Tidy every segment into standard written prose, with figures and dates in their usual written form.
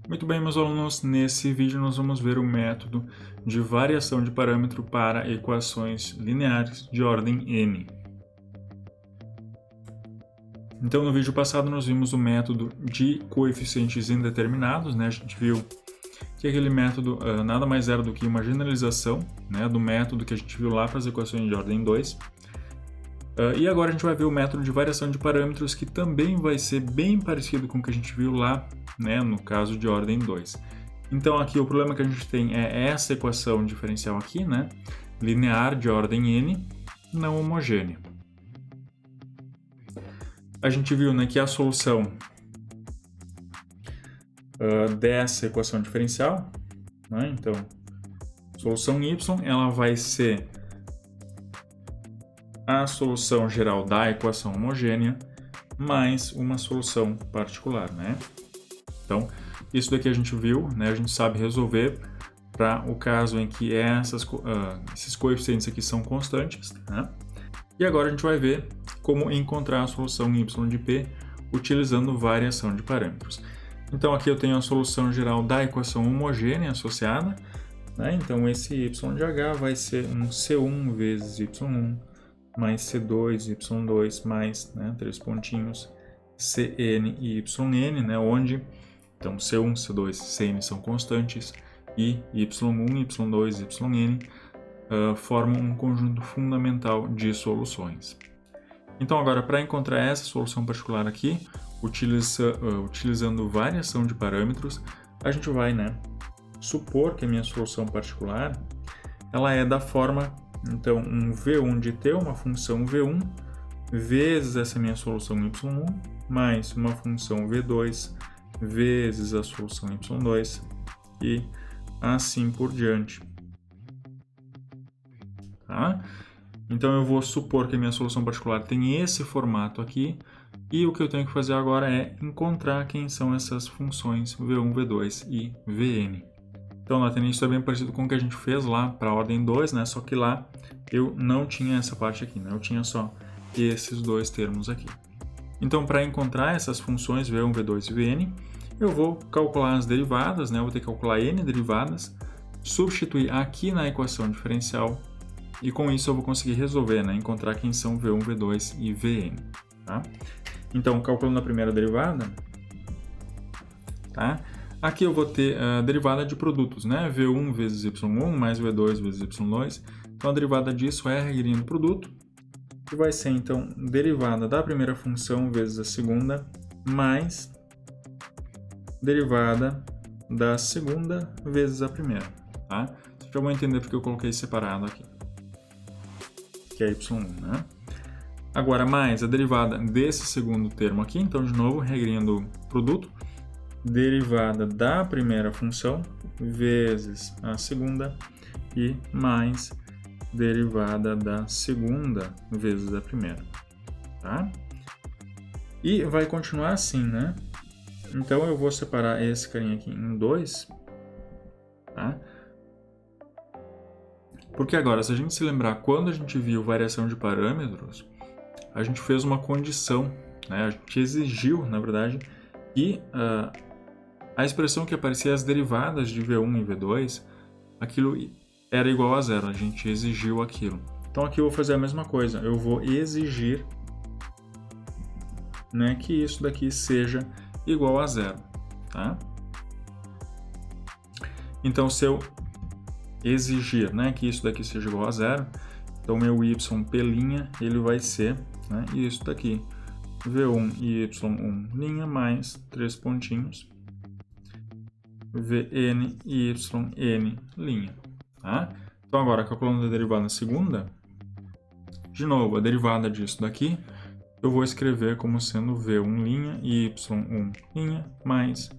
Muito bem, meus alunos, nesse vídeo nós vamos ver o método de variação de parâmetro para equações lineares de ordem n. Então, no vídeo passado nós vimos o método de coeficientes indeterminados, né? A gente viu que aquele método nada mais era do que uma generalização, né, do método que a gente viu lá para as equações de ordem 2. E agora a gente vai ver o método de variação de parâmetros, que também vai ser bem parecido com o que a gente viu lá, né, no caso de ordem 2. Então aqui o problema que a gente tem é essa equação diferencial aqui, né, linear de ordem n, não homogênea. A gente viu, né, que a solução dessa equação diferencial, né, então solução y, ela vai ser a solução geral da equação homogênea mais uma solução particular, né? Então, isso daqui a gente viu, né? A gente sabe resolver para o caso em que esses coeficientes aqui são constantes, né? E agora a gente vai ver como encontrar a solução y de p utilizando variação de parâmetros. Então, aqui eu tenho a solução geral da equação homogênea associada, né? Então, esse y de h vai ser um c1 vezes y1 mais C2, Y2, mais, né, 3 pontinhos, Cn e Yn, né, onde, então, C1, C2, Cn são constantes, e Y1, Y2, Yn formam um conjunto fundamental de soluções. Então, agora, para encontrar essa solução particular aqui, utilizando variação de parâmetros, a gente vai, né, supor que a minha solução particular ela é da forma, então, um v1 de t, uma função v1, vezes essa minha solução y1, mais uma função v2, vezes a solução y2, e assim por diante. Tá? Então, eu vou supor que a minha solução particular tem esse formato aqui, e o que eu tenho que fazer agora é encontrar quem são essas funções v1, v2 e vn. Então, nota, isso é bem parecido com o que a gente fez lá para a ordem 2, né? Só que lá eu não tinha essa parte aqui, né? Eu tinha só esses dois termos aqui. Então, para encontrar essas funções v1, v2 e vn, eu vou calcular as derivadas, né? Eu vou ter que calcular n derivadas, substituir aqui na equação diferencial e com isso eu vou conseguir resolver, né? Encontrar quem são v1, v2 e vn, tá? Então, calculando a primeira derivada, tá? Aqui eu vou ter a derivada de produtos, né? V1 vezes y1 mais V2 vezes y2. Então, a derivada disso é a regrinha do produto, que vai ser, então, derivada da primeira função vezes a segunda, mais derivada da segunda vezes a primeira, tá? Vocês já vão entender porque eu coloquei separado aqui, que é y1, né? Agora, mais a derivada desse segundo termo aqui, então, de novo, regrinha do produto, derivada da primeira função vezes a segunda e mais derivada da segunda vezes a primeira, tá? E vai continuar assim, né? Então, eu vou separar esse carinha aqui em dois, tá? Porque agora, se a gente se lembrar, quando a gente viu variação de parâmetros, a gente fez uma condição, né? A gente exigiu, na verdade, que a expressão que aparecia as derivadas de V1 e V2, aquilo era igual a zero, a gente exigiu aquilo. Então aqui eu vou fazer a mesma coisa, eu vou exigir, né, que isso daqui seja igual a zero, tá? Então se eu exigir, né, que isso daqui seja igual a zero, então meu y p', ele vai ser, né, isso daqui, V1 e y1' mais 3 pontinhos, Vn e yn', tá? Então agora, calculando a derivada na segunda, de novo, a derivada disso daqui, eu vou escrever como sendo V1' e y1' mais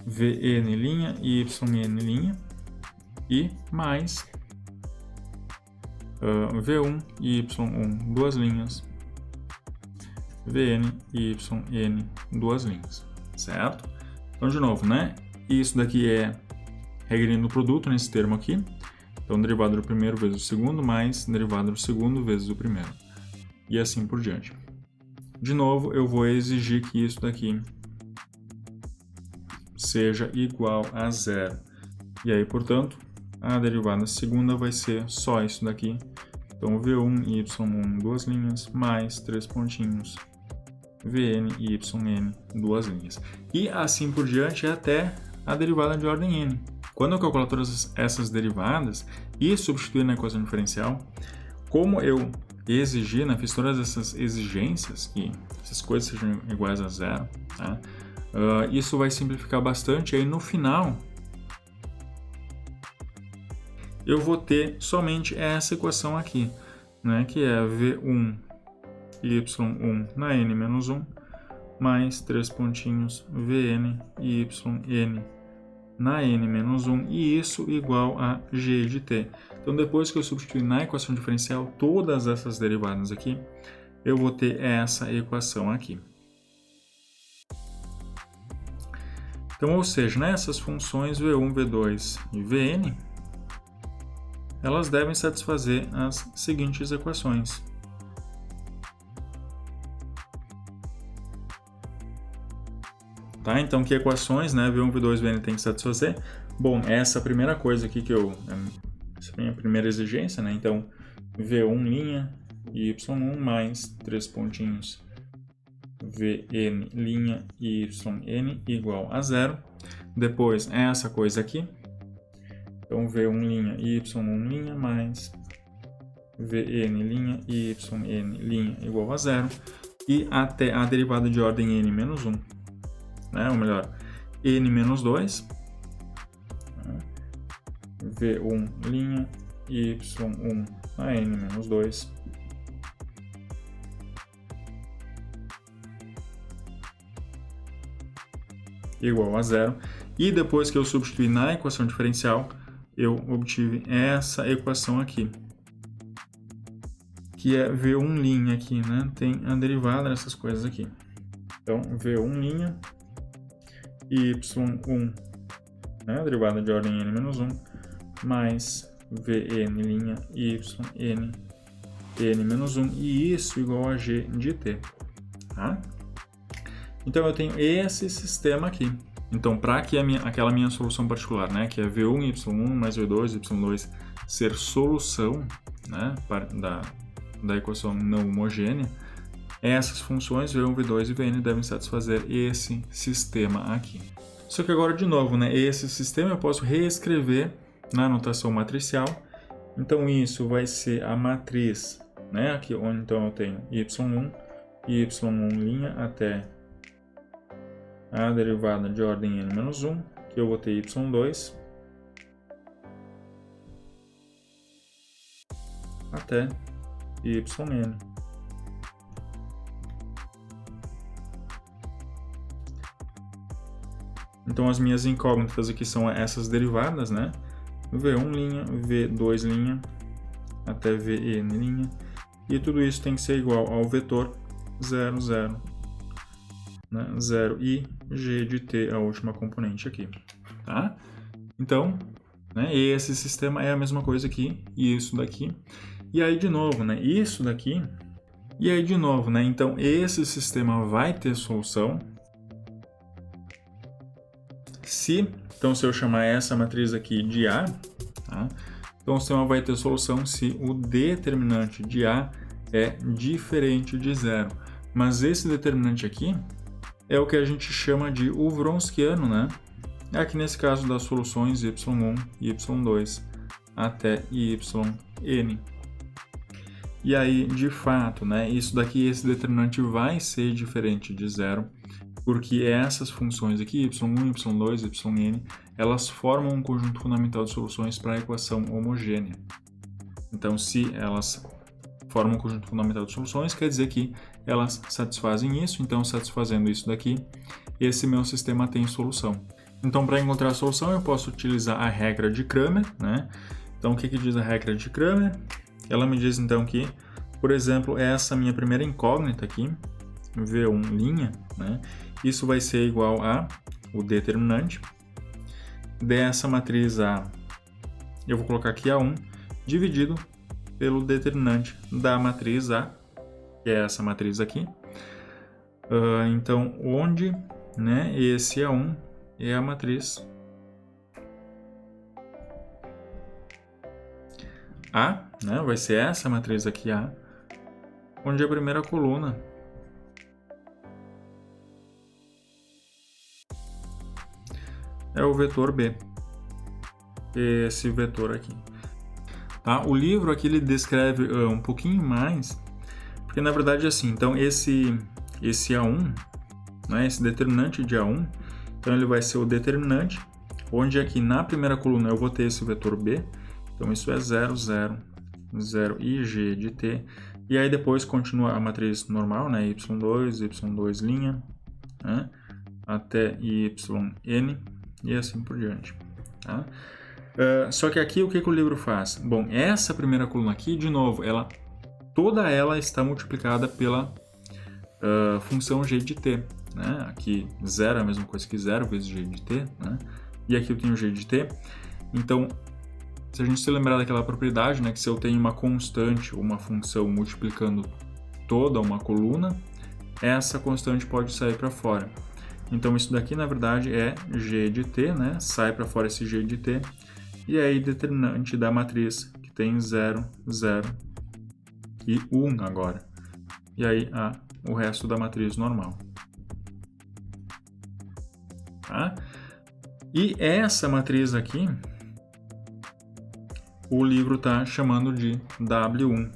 Vn' e yn' e mais V1 e y1 duas linhas, Vn e yn duas linhas, certo? Então, de novo, né? Isso daqui é regrinha do produto nesse termo aqui. Então, derivada do primeiro vezes o segundo, mais derivada do segundo vezes o primeiro. E assim por diante. De novo, eu vou exigir que isso daqui seja igual a zero. E aí, portanto, a derivada segunda vai ser só isso daqui. Então, V1 y1, duas linhas, mais 3 pontinhos, Vn e yn, duas linhas. E assim por diante até a derivada de ordem n. Quando eu calculo todas essas derivadas e substituir na equação diferencial, como eu exigi, né, fiz todas essas exigências, que essas coisas sejam iguais a zero, tá? Isso vai simplificar bastante. E aí no final eu vou ter somente essa equação aqui, né, que é V1 y1 na n menos 1 mais 3 pontinhos Vn e yn na n menos 1 e isso igual a g de t. Então depois que eu substituir na equação diferencial todas essas derivadas aqui, eu vou ter essa equação aqui. Então, ou seja, nessas funções V1, V2 e Vn, elas devem satisfazer as seguintes equações. Tá? Então, que equações, né, V1, V2 e Vn tem que satisfazer? Bom, essa primeira coisa aqui essa é a minha primeira exigência, né? Então, V1' y1 mais 3 pontinhos Vn' yn igual a zero. Depois, essa coisa aqui. Então, V1' y1' mais Vn' yn igual a zero. E até a derivada de ordem n menos 1. Né? Ou melhor, n menos 2. V1' y1 a n menos 2. Igual a zero. E depois que eu substituir na equação diferencial, eu obtive essa equação aqui, que é V1' aqui, né? Tem a derivada dessas coisas aqui. Então, V1' y1, né? A derivada de ordem n menos 1, mais Vn' yn n menos 1, e isso igual a g de t. Tá? Então, eu tenho esse sistema aqui. Então, para que aquela minha solução particular, né, que é V1, y1 mais V2, y2, ser solução, né, da equação não homogênea, essas funções V1, V2 e Vn devem satisfazer esse sistema aqui. Só que agora, de novo, né, esse sistema eu posso reescrever na notação matricial. Então, isso vai ser a matriz, né, aqui onde então eu tenho y1 e y1' até a derivada de ordem n menos 1, que eu vou ter y2 até yn. Então, as minhas incógnitas aqui são essas derivadas, né? V1', V2' até Vn', e tudo isso tem que ser igual ao vetor 0, 0, né? 0 e g de t, a última componente aqui, tá? Então, né, esse sistema é a mesma coisa aqui, e isso daqui. E aí, de novo, né, isso daqui. E aí, de novo, né, então, esse sistema vai ter solução se eu chamar essa matriz aqui de A, tá? Então, o sistema vai ter solução se o determinante de A é diferente de zero. Mas esse determinante aqui é o que a gente chama de o Wronskiano, né? Aqui nesse caso das soluções y1 e y2 até yn. E aí, de fato, né, isso daqui, esse determinante vai ser diferente de zero, porque essas funções aqui, y1, y2, yn, elas formam um conjunto fundamental de soluções para a equação homogênea. Então, se elas formam um conjunto fundamental de soluções, quer dizer que elas satisfazem isso. Então, satisfazendo isso daqui, esse meu sistema tem solução. Então, para encontrar a solução, eu posso utilizar a regra de Cramer, né? Então, o que diz a regra de Cramer? Ela me diz, então, que, por exemplo, essa minha primeira incógnita aqui, V1', né? Isso vai ser igual a o determinante dessa matriz A, eu vou colocar aqui A1, dividido pelo determinante da matriz A, que é essa matriz aqui. Então, onde, né, esse A1 é a matriz A, né? Vai ser essa matriz aqui A, onde a primeira coluna é o vetor B, esse vetor aqui. Tá? O livro aqui ele descreve um pouquinho mais, porque na verdade é assim, então esse A1, né, esse determinante de A1, então ele vai ser o determinante, onde aqui na primeira coluna eu vou ter esse vetor B, então isso é 0, 0, 0 e G de T, e aí depois continua a matriz normal, né, y2, né, até yn, e assim por diante. Tá? Só que aqui o que o livro faz? Bom, essa primeira coluna aqui, de novo, toda ela está multiplicada pela função g de t. Né? Aqui 0 é a mesma coisa que 0 vezes g de t, né? E aqui eu tenho g de t. Então, se a gente se lembrar daquela propriedade, né, que se eu tenho uma constante ou uma função multiplicando toda uma coluna, essa constante pode sair para fora. Então, isso daqui, na verdade, é g de t, né? Sai para fora esse g de t. E aí, determinante da matriz, que tem 0, 0 e 1 agora. E aí, o resto da matriz normal. Tá? E essa matriz aqui, o livro está chamando de W1.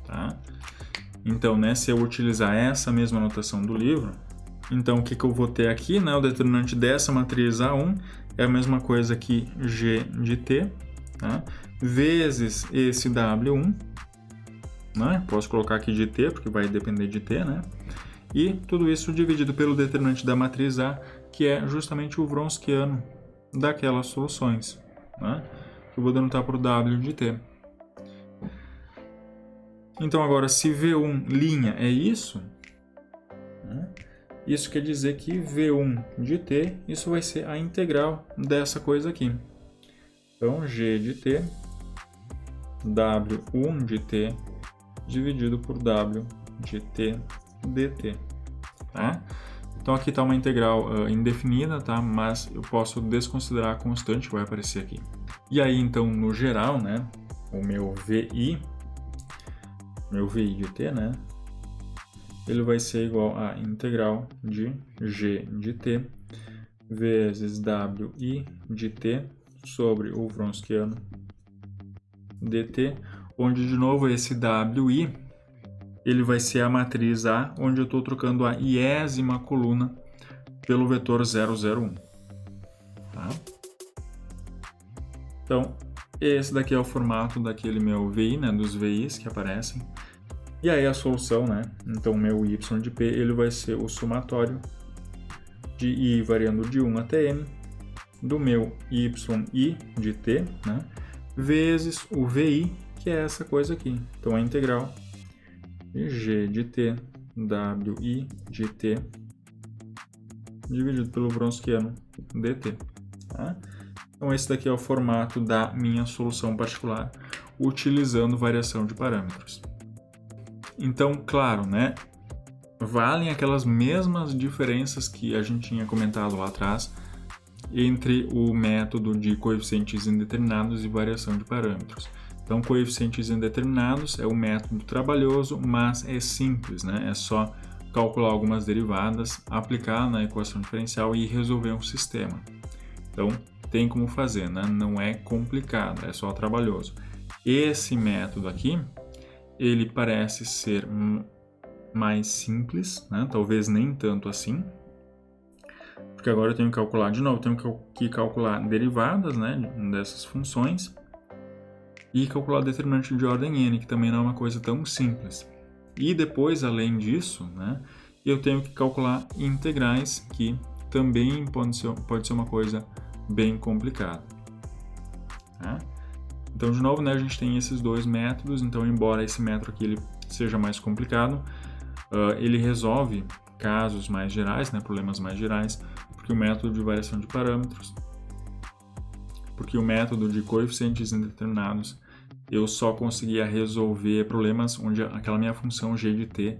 Tá? Então, né, se eu utilizar essa mesma notação do livro, então o que eu vou ter aqui, né, o determinante dessa matriz A1 é a mesma coisa que G de T, tá? Vezes esse W1, né? Posso colocar aqui de T, porque vai depender de T, né? E tudo isso dividido pelo determinante da matriz A, que é justamente o Wronskiano daquelas soluções, né? Que eu vou denotar por W de T. Então agora, se V1' é isso, né? Isso quer dizer que V1 de T, isso vai ser a integral dessa coisa aqui. Então, G de T, W1 de T, dividido por W de T dt. Tá? Então, aqui está uma integral indefinida, tá? Mas eu posso desconsiderar a constante que vai aparecer aqui. E aí, então, no geral, né, o meu VI de T, né, ele vai ser igual a integral de G de T vezes WI de T sobre o Wronskiano dt, onde, de novo, esse WI ele vai ser a matriz A, onde eu estou trocando a iésima coluna pelo vetor 001. Tá? Então, esse daqui é o formato daquele meu VI, né, dos VIs que aparecem. E aí a solução, né? Então, o meu y de p ele vai ser o somatório de i variando de 1 até n do meu yi de t, né, vezes o vi, que é essa coisa aqui. Então, a integral de g de t wi de t dividido pelo Wronskiano dt. Tá? Então, esse daqui é o formato da minha solução particular, utilizando variação de parâmetros. Então, claro, né, valem aquelas mesmas diferenças que a gente tinha comentado lá atrás entre o método de coeficientes indeterminados e variação de parâmetros. Então, coeficientes indeterminados é um método trabalhoso, mas é simples, né? É só calcular algumas derivadas, aplicar na equação diferencial e resolver um sistema. Então, tem como fazer, né? Não é complicado, é só trabalhoso. Esse método aqui, ele parece ser mais simples, né? Talvez nem tanto assim, porque agora eu tenho que calcular de novo, tenho que calcular derivadas, né, dessas funções e calcular determinante de ordem n, que também não é uma coisa tão simples. E depois, além disso, né, eu tenho que calcular integrais, que também pode ser uma coisa bem complicada. Tá? Então, de novo, né, a gente tem esses dois métodos. Então, embora esse método aqui ele seja mais complicado, ele resolve casos mais gerais, né, problemas mais gerais, porque o método de variação de parâmetros, porque o método de coeficientes indeterminados, eu só conseguia resolver problemas onde aquela minha função g de t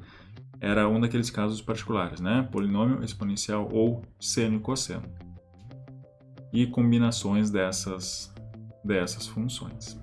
era um daqueles casos particulares, né? Polinômio, exponencial ou seno e cosseno. E combinações dessas funções.